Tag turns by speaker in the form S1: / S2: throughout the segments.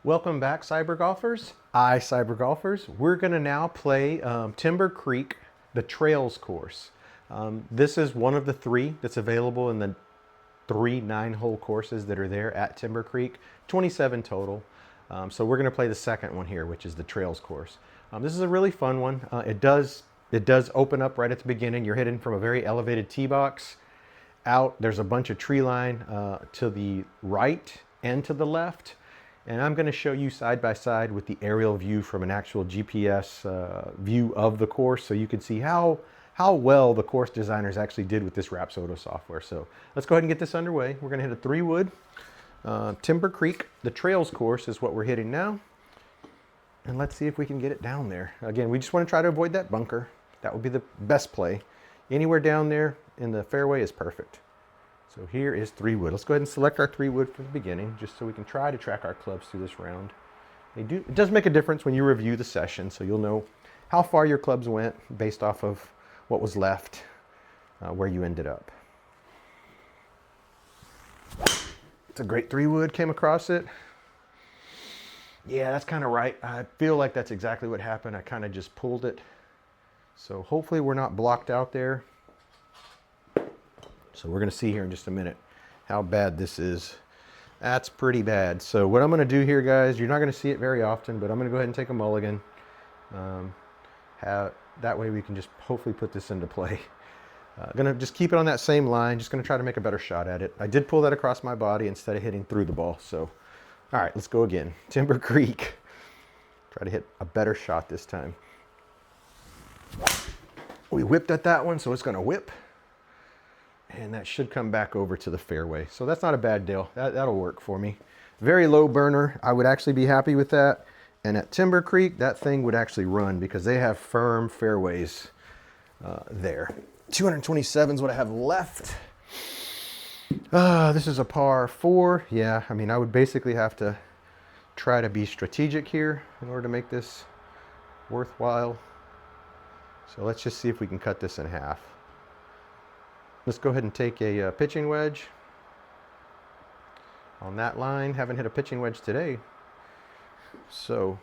S1: Welcome back, cyber golfers. Cyber golfers. We're going to now play Timber Creek, the Trails course. This is one of the three that's available in the 3 9-hole courses that are there at Timber Creek, 27 total. So we're going to play the second one here, which is the Trails course. This is a really fun one. It does open up right at the beginning. You're hitting from a very elevated tee box out. There's a bunch of tree line to the right and to the left. And I'm going to show you side by side with the aerial view from an actual GPS view of the course, so you can see how well the course designers actually did with this Rapsodo software. So let's go ahead and get this underway. We're going to hit a 3-wood. Timber Creek, the Trails course is what we're hitting now. And let's see if we can get it down there. Again, we just want to try to avoid that bunker. That would be the best play. Anywhere down there in the fairway is perfect. So here is 3-wood. Let's go ahead and select our 3-wood from the beginning, just so we can try to track our clubs through this round. It does make a difference when you review the session, so you'll know how far your clubs went based off of what was left, where you ended up. It's a great 3-wood, came across it. Yeah, that's kind of right. I feel like that's exactly what happened. I kind of just pulled it. So hopefully we're not blocked out there. So we're going to see here in just a minute how bad this is. That's pretty bad. So what I'm going to do here, guys, you're not going to see it very often, but I'm going to go ahead and take a mulligan. That way we can just hopefully put this into play. Going to just keep it on that same line. Just going to try to make a better shot at it. I did pull that across my body instead of hitting through the ball. So, all right, let's go again. Timber Creek. Try to hit a better shot this time. We whipped at that one, so it's going to whip. And that should come back over to the fairway. So that's not a bad deal. That'll work for me. Very low burner. I would actually be happy with that. And at Timber Creek, that thing would actually run because they have firm fairways there. 227 is what I have left. This is a par 4. Yeah, I mean, I would basically have to try to be strategic here in order to make this worthwhile. So let's just see if we can cut this in half. Let's go ahead and take a pitching wedge on that line. Haven't hit a pitching wedge today. So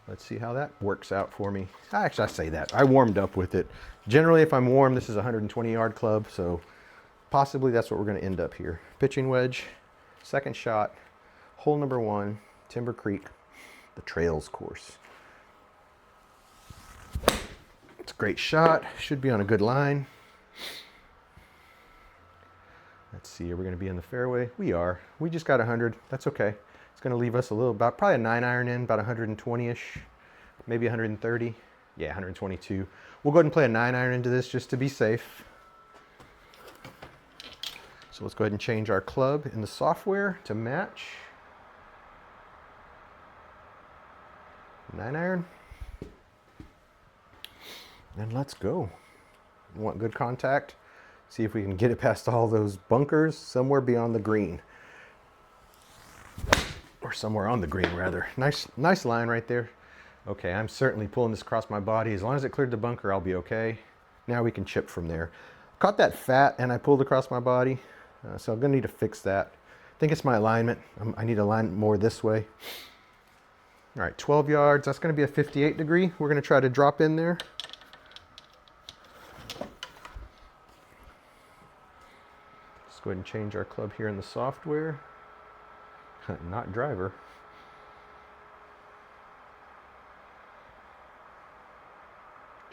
S1: let's see how that works out for me. Actually, I say that. I warmed up with it. Generally, if I'm warm, this is a 120-yard club. So possibly that's what we're going to end up here. Pitching wedge, second shot, hole number 1, Timber Creek, the Trails course. It's a great shot. Should be on a good line. Let's see, are we going to be in the fairway? We are. We just got 100. That's okay. It's going to leave us probably a 9-iron in, about 120-ish, maybe 130. Yeah, 122. We'll go ahead and play a 9-iron into this just to be safe. So let's go ahead and change our club in the software to match. 9-iron. And let's go. We want good contact. See if we can get it past all those bunkers somewhere beyond the green. Or somewhere on the green, rather. Nice line right there. Okay, I'm certainly pulling this across my body. As long as it cleared the bunker, I'll be okay. Now we can chip from there. Caught that fat and I pulled across my body. So I'm going to need to fix that. I think it's my alignment. I need to align more this way. All right, 12 yards. That's going to be a 58 degree. We're going to try to drop in there. Go ahead and change our club here in the software. Not driver.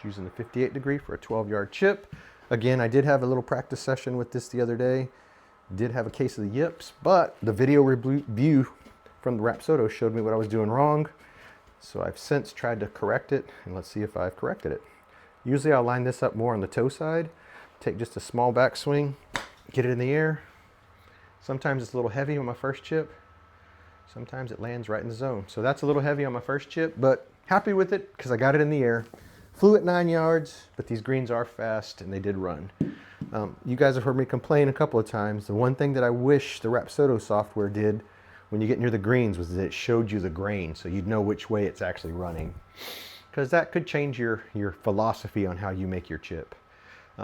S1: Using the 58 degree for a 12-yard chip. Again, I did have a little practice session with this the other day. Did have a case of the yips, but the video review from the Rapsodo showed me what I was doing wrong. So I've since tried to correct it, and let's see if I've corrected it. Usually I'll line this up more on the toe side. Take just a small backswing. Get it in the air. Sometimes it's a little heavy on my first chip. Sometimes it lands right in the zone. So that's a little heavy on my first chip, but happy with it because I got it in the air. Flew at 9 yards, but these greens are fast and they did run. You guys have heard me complain a couple of times. The one thing that I wish the Rapsodo software did when you get near the greens was that it showed you the grain so you'd know which way it's actually running. Because that could change your philosophy on how you make your chip.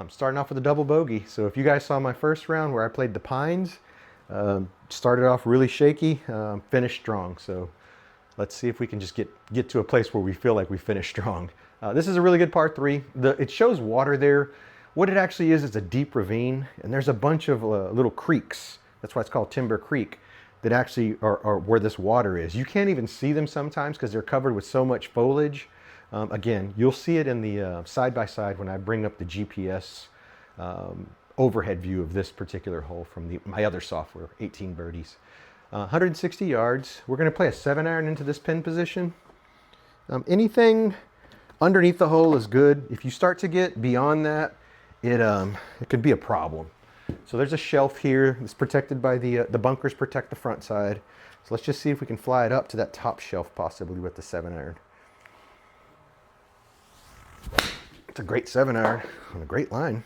S1: Starting off with a double bogey. So if you guys saw my first round where I played the pines, started off really shaky, finished strong. So let's see if we can just get to a place where we feel like we finished strong. This is a really good par 3. It shows water there. What it actually is a deep ravine, and there's a bunch of little creeks. That's why it's called Timber Creek, that actually are where this water is. You can't even see them sometimes because they're covered with so much foliage. Again, you'll see it in the side-by-side when I bring up the GPS overhead view of this particular hole from my other software, 18 birdies. 160 yards. We're going to play a 7-iron into this pin position. Anything underneath the hole is good. If you start to get beyond that, it could be a problem. So there's a shelf here. It's protected by the bunkers protect the front side. So let's just see if we can fly it up to that top shelf possibly with the 7-iron. It's a great 7-iron on a great line.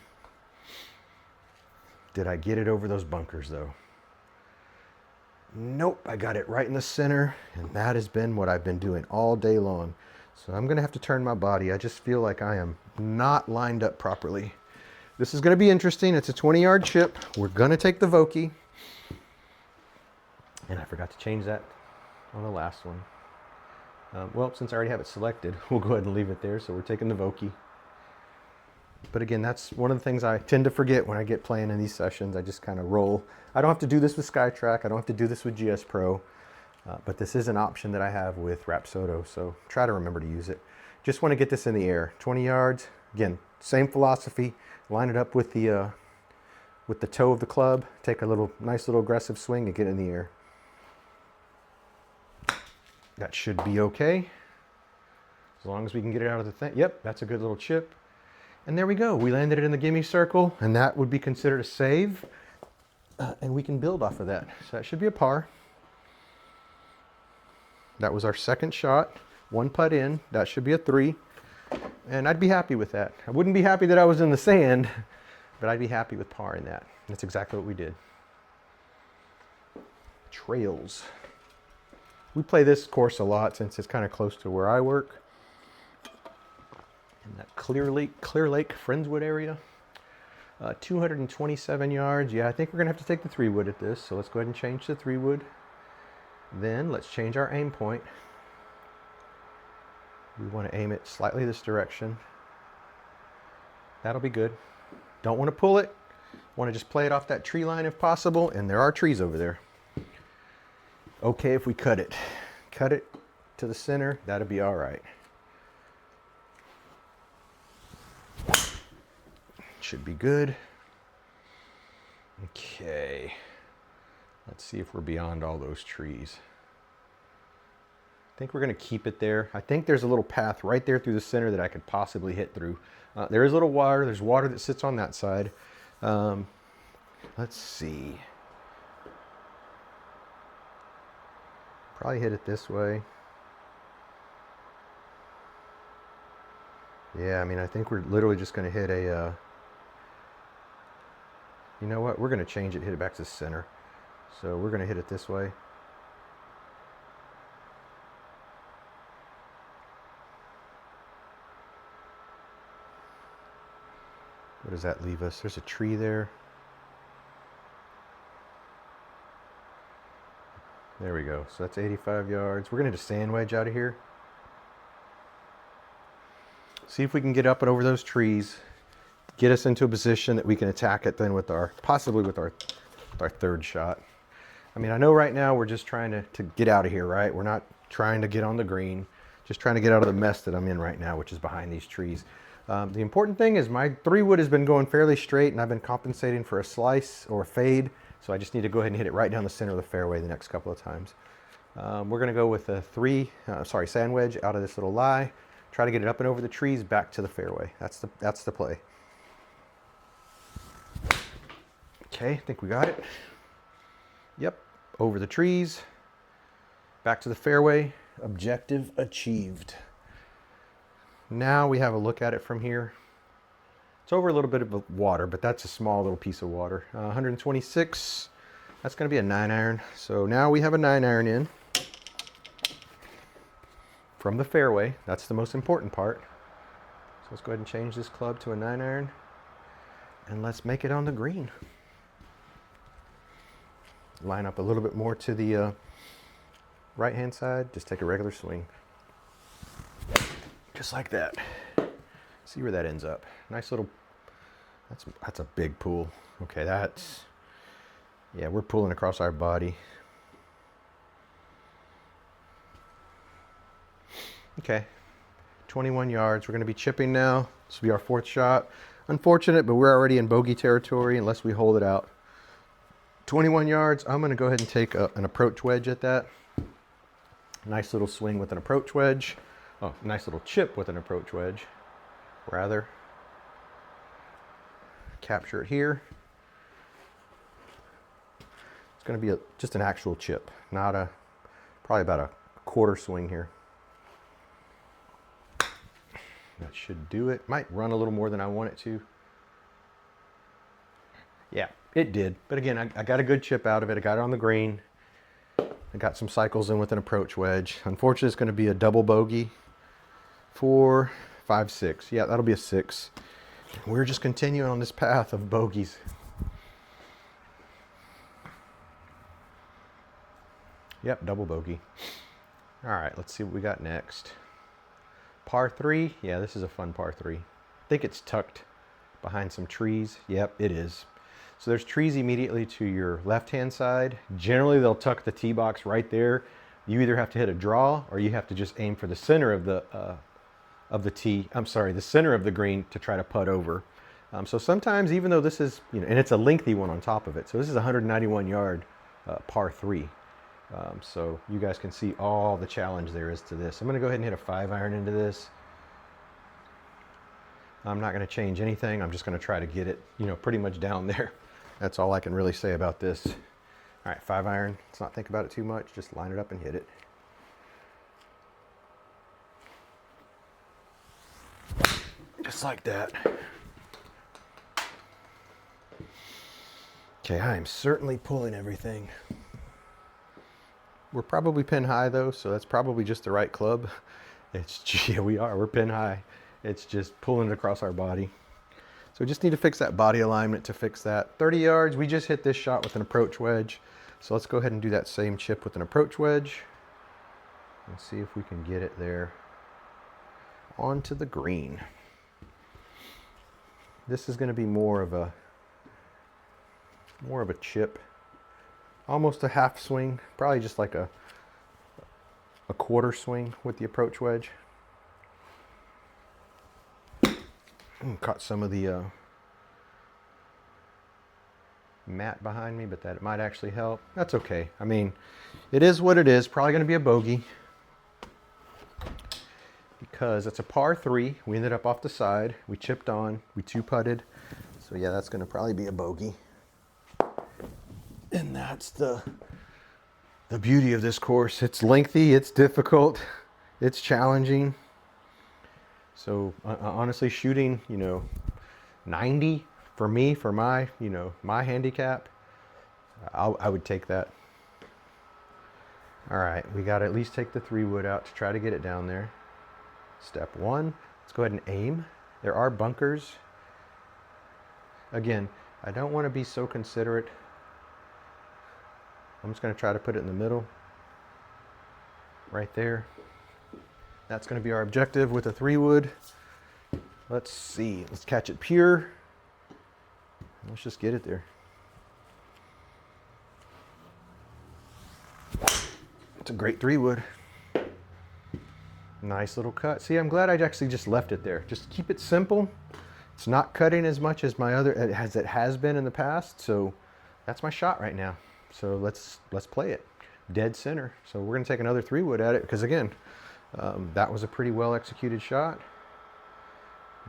S1: Did I get it over those bunkers though? Nope, I got it right in the center, and that has been what I've been doing all day long. So I'm gonna have to turn my body. I just feel like I am not lined up properly. This is gonna be interesting. It's a 20-yard chip. We're gonna take the Vokey. And I forgot to change that on the last one. Well, since I already have it selected, we'll go ahead and leave it there. So we're taking the Vokey. But again, that's one of the things I tend to forget when I get playing in these sessions. I just kind of roll. I don't have to do this with SkyTrack. I don't have to do this with GS Pro. But this is an option that I have with Rapsodo. So try to remember to use it. Just want to get this in the air. 20 yards. Again, same philosophy. Line it up with the toe of the club. Take a nice little aggressive swing and get in the air. That should be okay. As long as we can get it out of the thing. Yep, that's a good little chip. And there we go. We landed it in the gimme circle, and that would be considered a save. And we can build off of that. So that should be a par. That was our second shot. 1 putt in. That should be a 3. And I'd be happy with that. I wouldn't be happy that I was in the sand, but I'd be happy with par in that. That's exactly what we did. Trails. We play this course a lot since it's kind of close to where I work. In that Clear Lake, Friendswood area. 227 yards. Yeah, I think we're going to have to take the 3-wood at this. So let's go ahead and change the 3-wood. Then let's change our aim point. We want to aim it slightly this direction. That'll be good. Don't want to pull it. Want to just play it off that tree line if possible. And there are trees over there. Okay, if we cut it to the center, that'll be all right. Should be good. Okay. Let's see if we're beyond all those trees. I think we're going to keep it there. I think there's a little path right there through the center that I could possibly hit through. There is a little water. There's water that sits on that side. Let's see. Probably hit it this way. Yeah, I mean, I think we're literally just going to hit a... you know what? We're going to change it, hit it back to the center. So we're going to hit it this way. What does that leave us? There's a tree there. There we go. So that's 85 yards. We're going to sand wedge out of here. See if we can get up and over those trees. Get us into a position that we can attack it then with possibly with our third shot. I mean, I know right now we're just trying to get out of here, right? We're not trying to get on the green. Just trying to get out of the mess that I'm in right now, which is behind these trees. The important thing is my 3-wood has been going fairly straight, and I've been compensating for a slice or a fade. So I just need to go ahead and hit it right down the center of the fairway the next couple of times. We're going to go with a sand wedge out of this little lie. Try to get it up and over the trees back to the fairway. That's the play. Okay, I think we got it. Yep, over the trees, back to the fairway. Objective achieved. Now we have a look at it from here. It's over a little bit of water, but that's a small little piece of water. 126, that's going to be a 9-iron. So now we have a 9-iron in from the fairway. That's the most important part. So let's go ahead and change this club to a 9-iron, and let's make it on the green. Line up a little bit more to the right hand side, just take a regular swing. Just like that. See where that ends up. Nice little, that's a big pull. Okay, yeah, we're pulling across our body. Okay, 21 yards. We're going to be chipping now. This will be our 4th shot. Unfortunate, but we're already in bogey territory unless we hold it out. 21 yards. I'm going to go ahead and take an approach wedge at that. Nice little swing with an approach wedge. Oh, nice little chip with an approach wedge, rather. Capture it here. It's going to be just an actual chip, not probably about a quarter swing here. That should do it. Might run a little more than I want it to. Yeah, it did. But again, I got a good chip out of it. I got it on the green. I got some cycles in with an approach wedge. Unfortunately, it's going to be a double bogey. 4, 5, 6. Yeah, that'll be a 6. We're just continuing on this path of bogeys. Yep, double bogey. All right, let's see what we got next. Par 3. Yeah, this is a fun par 3. I think it's tucked behind some trees. Yep, it is. So there's trees immediately to your left-hand side. Generally, they'll tuck the tee box right there. You either have to hit a draw or you have to just aim for the center of the tee. I'm sorry, the center of the green to try to putt over. So sometimes, even though this is, and it's a lengthy one on top of it. So this is a 191-yard par 3. So you guys can see all the challenge there is to this. I'm going to go ahead and hit a 5-iron into this. I'm not going to change anything. I'm just going to try to get it, pretty much down there. That's all I can really say about this. All right, 5-iron. Let's not think about it too much. Just line it up and hit it. Just like that. Okay, I am certainly pulling everything. We're probably pin high though, so that's probably just the right club. Yeah, we're pin high. It's just pulling it across our body. So we just need to fix that body alignment to fix that. 30 yards, we just hit this shot with an approach wedge. So let's go ahead and do that same chip with an approach wedge. And see if we can get it there onto the green. This is going to be more of a chip. Almost a half swing, probably just like a quarter swing with the approach wedge. Caught some of the mat behind me, but that might actually help. That's okay. I mean, it is what it is. Probably going to be a bogey because it's a par 3. We ended up off the side. We chipped on. We 2-putted. So yeah, that's going to probably be a bogey. And that's the beauty of this course. It's lengthy, it's difficult, it's challenging. So honestly, shooting, 90 for me, for my, my handicap, I would take that. All right, we got to at least take the 3-wood out to try to get it down there. Step 1, let's go ahead and aim. There are bunkers. Again, I don't want to be so considerate. I'm just going to try to put it in the middle, right there. That's going to be our objective with a 3-wood. Let's see, let's catch it pure. Let's just get it there. It's a great 3-wood. Nice little cut. See, I'm glad I actually just left it there. Just keep it simple. It's not cutting as much as it has been in the past. So that's my shot right now. So let's play it dead center. So we're going to take another 3-wood at it because again, that was a pretty well executed shot.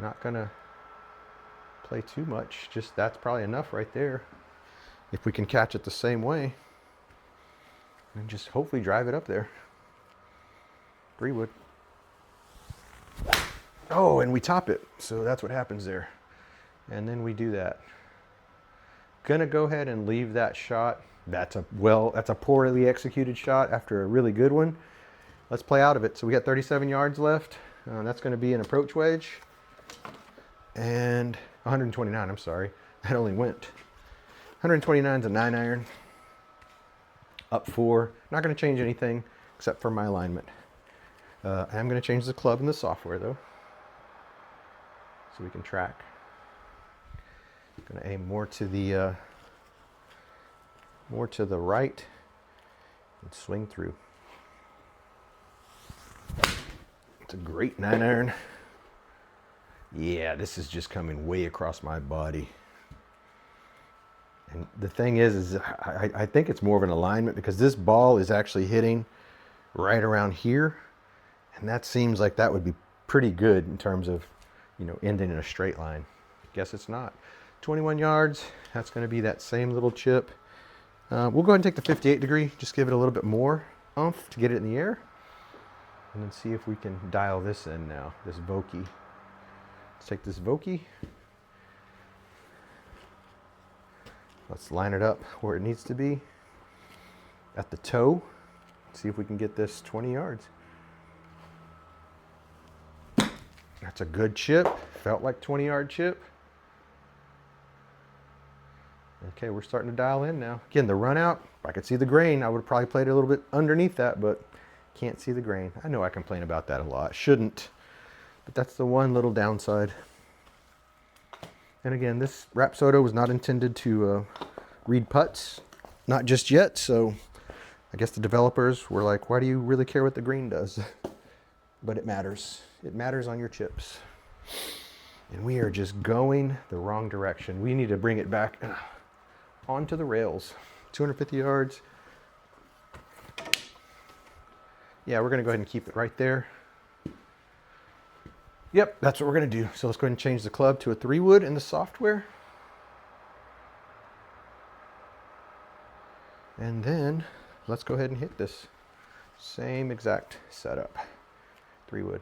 S1: Not going to play too much. Just that's probably enough right there. If we can catch it the same way and just hopefully drive it up there. 3-wood. Oh, and we top it. So that's what happens there. And then we do that. Gonna go ahead and leave that shot. That's a poorly executed shot after a really good one. Let's play out of it. So we got 37 yards left. That's going to be an approach wedge. And 129, I'm sorry. That only went. 129 is a 9-iron. Up 4. Not going to change anything. except for my alignment. I am going to change the club in the software though, so we can track. I'm going to aim more to the right and swing through. It's a great 9-iron. Yeah, this is just coming way across my body. And the thing is I think it's more of an alignment because this ball is actually hitting right around here. And that seems like that would be pretty good in terms of, you know, ending in a straight line. Guess it's not. 21 yards, that's going to be that same little chip. We'll go ahead and take the 58 degree, just give it a little bit more oomph to get it in the air. And then see if we can dial this in now, this Vokey. Let's take this Vokey. Let's line it up where it needs to be at the toe. See if we can get this 20 yards. That's a good chip. Felt like 20-yard chip. Okay, we're starting to dial in now. Again, the run out, if I could see the grain, I would have probably played a little bit underneath that, but can't see the grain. I know I complain about that a lot. Shouldn't, but that's the one little downside. And again, this Rapsodo was not intended to read putts, not just yet, so I guess the developers were like, why do you really care what the green does? But it matters. It matters on your chips. And we are just going the wrong direction. We need to bring it back onto the rails. 250 yards. Yeah, we're going to go ahead and keep it right there. Yep, that's what we're going to do. So let's go ahead and change the club to a 3-wood in the software. And then let's go ahead and hit this. Same exact setup. 3-wood.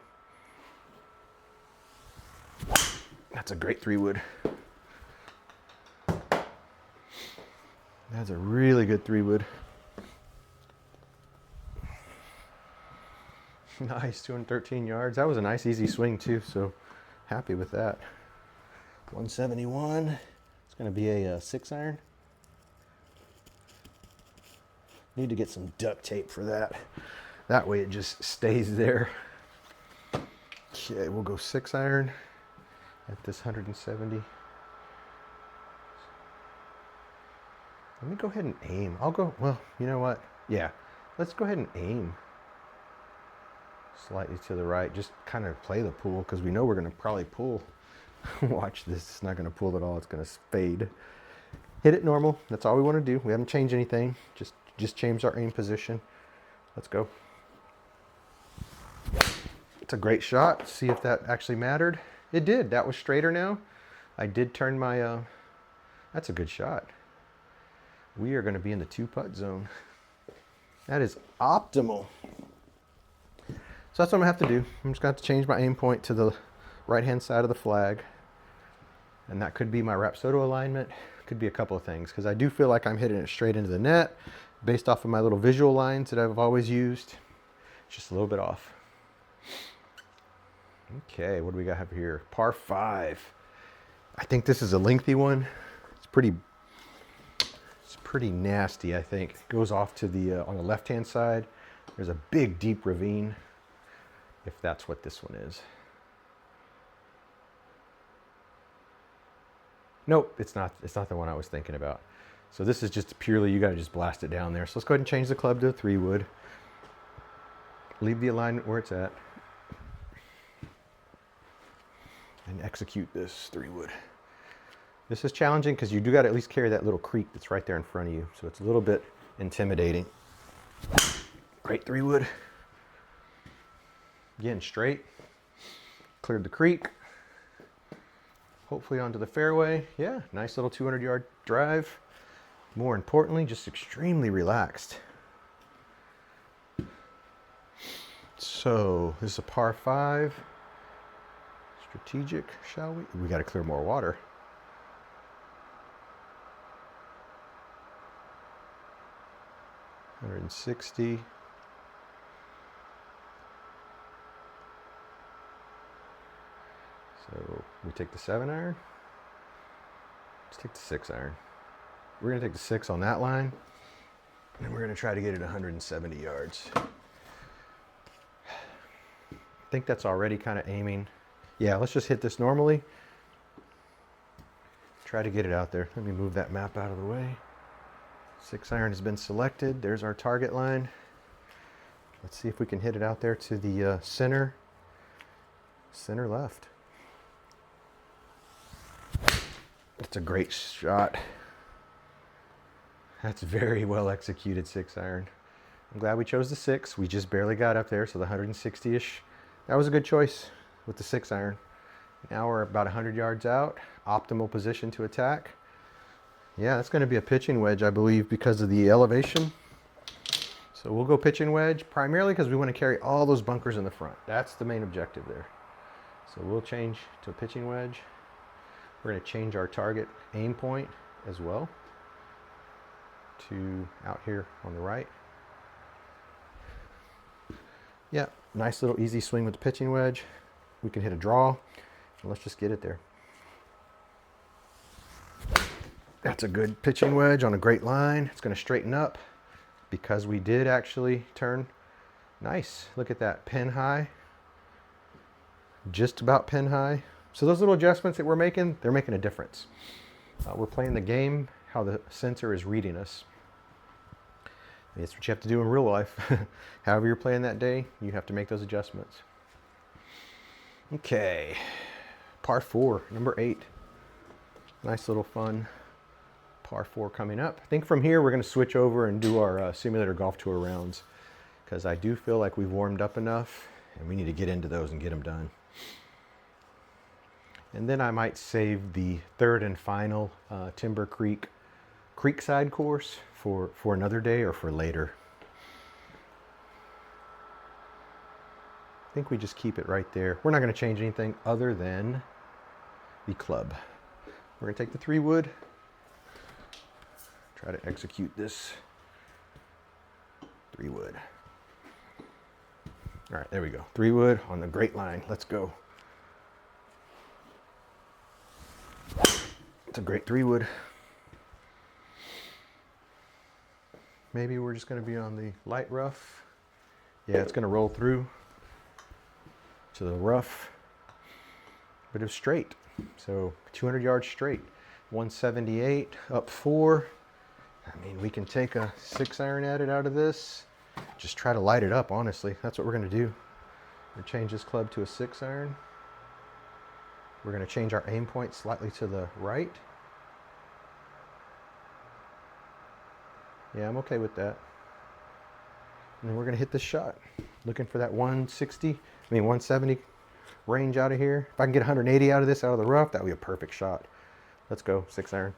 S1: That's a great 3-wood. That's a really good 3-wood. Nice, 213 yards. That was a nice easy swing too, so happy with that. 171. It's going to be a 6-iron. Need to get some duct tape for that. That way it just stays there. Okay, we'll go 6-iron at this 170. Let me go ahead and aim. I'll go, well, you know what? Yeah, let's go ahead and aim slightly to the right. Just kind of play the pool because we know we're going to probably pull. Watch this. It's not going to pull at all. It's going to fade. Hit it normal. That's all we want to do. We haven't changed anything. Just changed our aim position. Let's go. It's a great shot. See if that actually mattered. It did. That was straighter now. I did turn my, that's a good shot. We are going to be in the 2-putt zone. That is optimal. So that's what I'm going to have to do. I'm just going to have to change my aim point to the right-hand side of the flag. And that could be my Rapsodo alignment. Could be a couple of things. Because I do feel like I'm hitting it straight into the net. Based off of my little visual lines that I've always used. It's just a little bit off. Okay, what do we got here? Par 5. I think this is a lengthy one. It's pretty nasty, I think. It goes off to the, on the left-hand side. There's a big, deep ravine. If that's what this one is. Nope, it's not the one I was thinking about. So this is just purely, you gotta just blast it down there. So let's go ahead and change the club to a 3-wood. Leave the alignment where it's at. And execute this 3-wood. This is challenging because you do gotta at least carry that little creek that's right there in front of you. So it's a little bit intimidating. Great 3-wood. Again, straight. Cleared the creek. Hopefully onto the fairway. Yeah, nice little 200-yard drive. More importantly, just extremely relaxed. So this is a par 5. Strategic, shall we? We got to clear more water. $160. So we take the 7-iron. Let's take the 6-iron. We're going to take the 6 on that line. And we're going to try to get it 170 yards. think that's already kind of aiming. Yeah, let's just hit this normally. Try to get it out there. Let me move that map out of the way. 6-iron has been selected. There's our target line. Let's see if we can hit it out there to the center left. It's a great shot. That's very well executed 6-iron. I'm glad we chose the 6. We just barely got up there, so the 160-ish. That was a good choice with the 6-iron. Now we're about 100 yards out. Optimal position to attack. Yeah, that's going to be a pitching wedge, I believe, because of the elevation. So we'll go pitching wedge, primarily because we want to carry all those bunkers in the front. That's the main objective there. So we'll change to a pitching wedge. We're going to change our target aim point as well to out here on the right. Yeah, nice little easy swing with the pitching wedge. We can hit a draw. Let's just get it there. That's a good pitching wedge on a great line. It's going to straighten up because we did actually turn. Nice. Look at that. Pin high. Just about pin high. So those little adjustments that we're making, they're making a difference. We're playing the game, how the sensor is reading us. It's what you have to do in real life. However you're playing that day, you have to make those adjustments. Okay. Par 4, number 8. Nice little fun par 4 coming up. I think from here we're going to switch over and do our simulator golf tour rounds, because I do feel like we've warmed up enough and we need to get into those and get them done. And then I might save the third and final Timber Creekside course for another day or for later. I think we just keep it right there. We're not going to change anything other than the club. We're going to take the 3-wood, try to execute this 3-wood. All right, there we go. 3-wood on the great line. Let's go. It's a great 3-wood. Maybe we're just going to be on the light rough. Yeah, it's going to roll through to the rough, but it's straight. So 200 yards straight. 178 up 4. I mean, we can take a 6-iron at it out of this. Just try to light it up, honestly. That's what we're going to do. We're going to change this club to a 6-iron. We're going to change our aim point slightly to the right. Yeah, I'm okay with that. And then we're going to hit this shot. Looking for that 170 range out of here. If I can get 180 out of this, out of the rough, that would be a perfect shot. Let's go, 6-iron.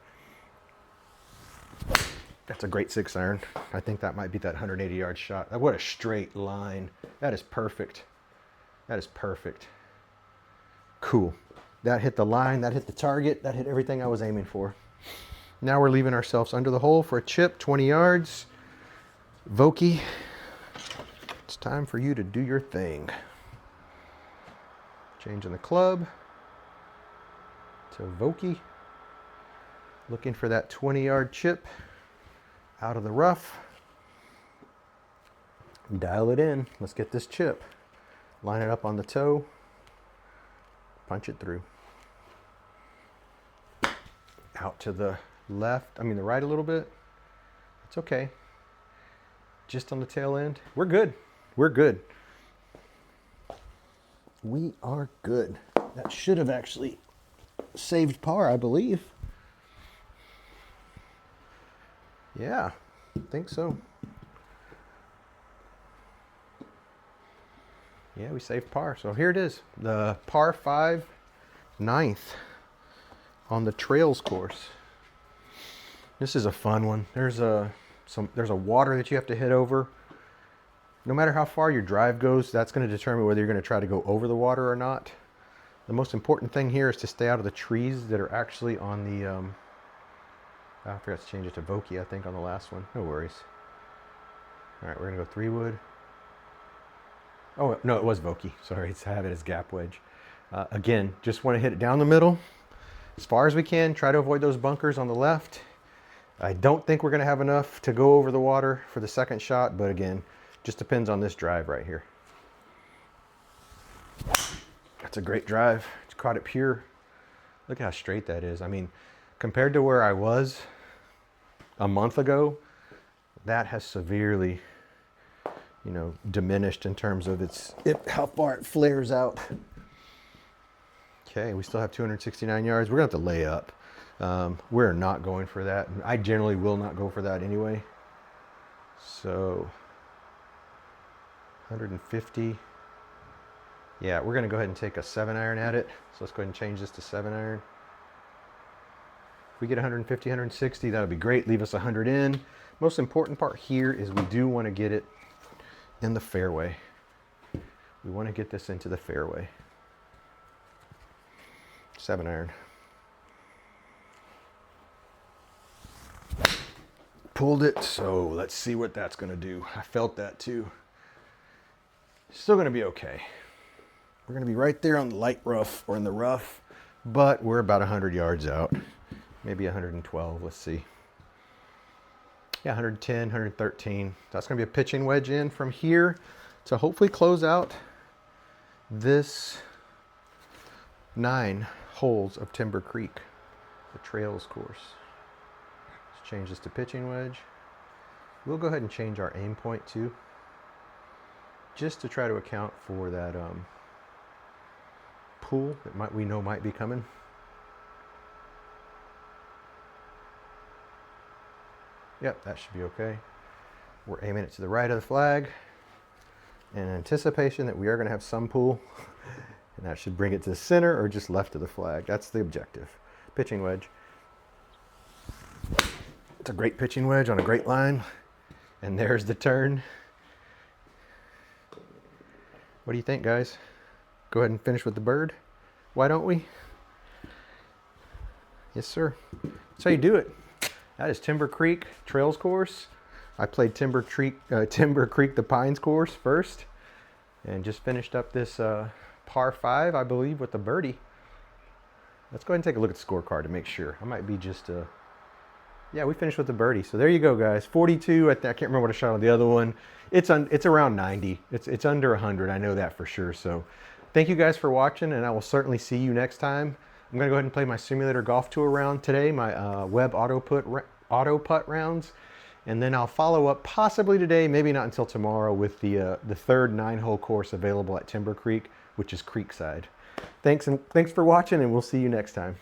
S1: That's a great 6-iron. I think that might be that 180-yard shot. What a straight line. That is perfect. That is perfect. Cool. That hit the line, that hit the target, that hit everything I was aiming for. Now we're leaving ourselves under the hole for a chip, 20 yards. Vokey, it's time for you to do your thing. Changing the club to Vokey. Looking for that 20-yard chip out of the rough. Dial it in. Let's get this chip. Line it up on the toe. Punch it through. Out to the left, the right a little bit. It's okay. Just on the tail end. We're good. We're good. We are good. That should have actually saved par, I believe. Yeah, I think so. Yeah, we saved par. So here it is, the par 5 9th on the Trails course. This is a fun one. There's a water that you have to hit over. No matter how far your drive goes, that's going to determine whether you're going to try to go over the water or not. The most important thing here is to stay out of the trees that are actually on the, I forgot to change it to Vokey, I think, on the last one. No worries. All right, we're going to go 3-wood. Oh, no, it was Vokey. Sorry, I have it as gap wedge. Again, just want to hit it down the middle as far as we can. Try to avoid those bunkers on the left. I don't think we're going to have enough to go over the water for the second shot, but again, just depends on this drive right here. That's a great drive. It's caught it pure. Look how straight that is. I mean, compared to where I was a month ago, that has severely, you know, diminished in terms of how far it flares out. Okay, we still have 269 yards. We're gonna have to lay up. We're not going for that. I generally will not go for that anyway. So 150. Yeah, we're gonna go ahead and take a 7-iron at it. So let's go ahead and change this to 7-iron. If we get 150, 160, that'll be great. Leave us 100 in. Most important part here is we do want to get it in the fairway. We want to get this into the fairway. 7-iron. Pulled it, so let's see what that's going to do. I felt that too. Still going to be okay. We're going to be right there on the light rough or in the rough, but we're about 100 yards out. Maybe 112, let's see. Yeah, 110, 113. That's going to be a pitching wedge in from here to hopefully close out this 9 holes of Timber Creek, the trails course. Let's change this to pitching wedge. We'll go ahead and change our aim point too, just to try to account for that pool that we know might be coming. Yep, that should be okay. We're aiming it to the right of the flag in anticipation that we are going to have some pool, and that should bring it to the center or just left of the flag. That's the objective. Pitching wedge. It's a great pitching wedge on a great line, and there's the turn. What do you think, guys? Go ahead and finish with the bird. Why don't we? Yes, sir. That's how you do it. That is Timber Creek Trails course. I played Timber Creek the Pines course first, and just finished up this par 5, I believe, with the birdie. Let's go ahead and take a look at the scorecard to make sure. I might be just yeah, we finished with the birdie. So there you go, guys. 42. I can't remember what I shot on the other one. It's around 90. It's under 100. I know that for sure. So thank you guys for watching, and I will certainly see you next time. I'm going to go ahead and play my simulator golf tour round today, my web auto putt rounds, and then I'll follow up possibly today, maybe not until tomorrow, with the third 9-hole course available at Timber Creek, which is Creekside. Thanks for watching, and we'll see you next time.